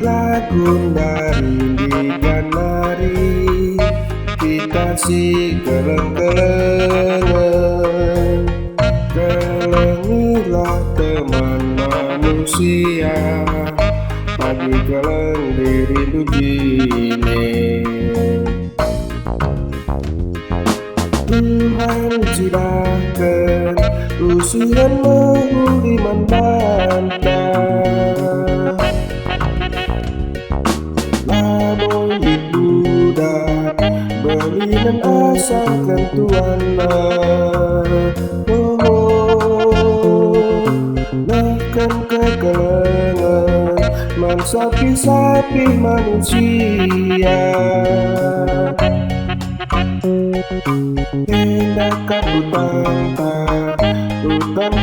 Lagu dari Ganari, kita si keleng-kelengan. Kelengilah teman manusia, pagi keleng dirindu jine. Tuhan sidahkan usian mengundi membantah. Lamun dibudak belinan asalkan tuana. Bahkan kegelengan man sapi-sapi manusia. Hendakan hutan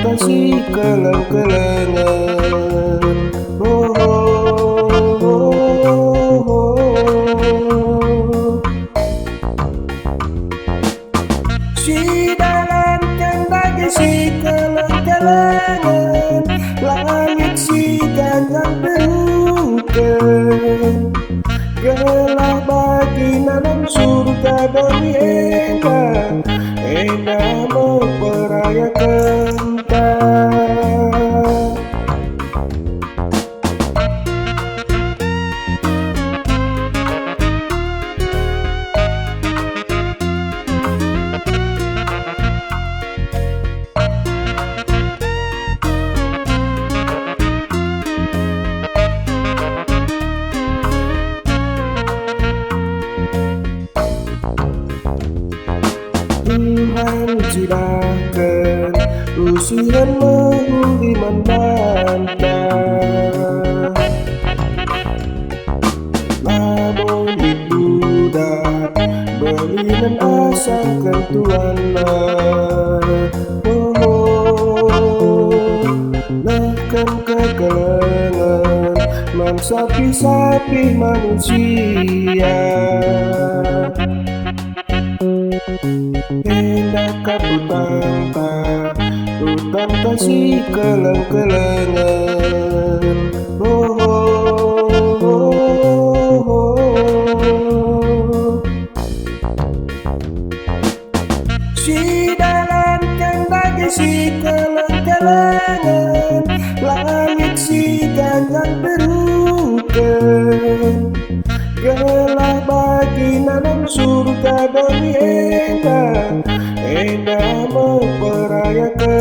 kasih keleng-kelengan. Si dalam kendaki si keleng-kelengan, langit si ganjang berukan. Gelah bagi nanam surga demi Enda memperayakan Tuhan sidahkan usian mengundi membantah. Lamun dibudak belinan asalkan tuana. Bahkan kegelengan man sapi-sapi manusia. Hendakan hutan kasih keleng-kelengan. Si dalam kendaki si keleng-kelengan, langit si ganjang berukan. Gelah bagi nanam surga demi Enda memperayakan.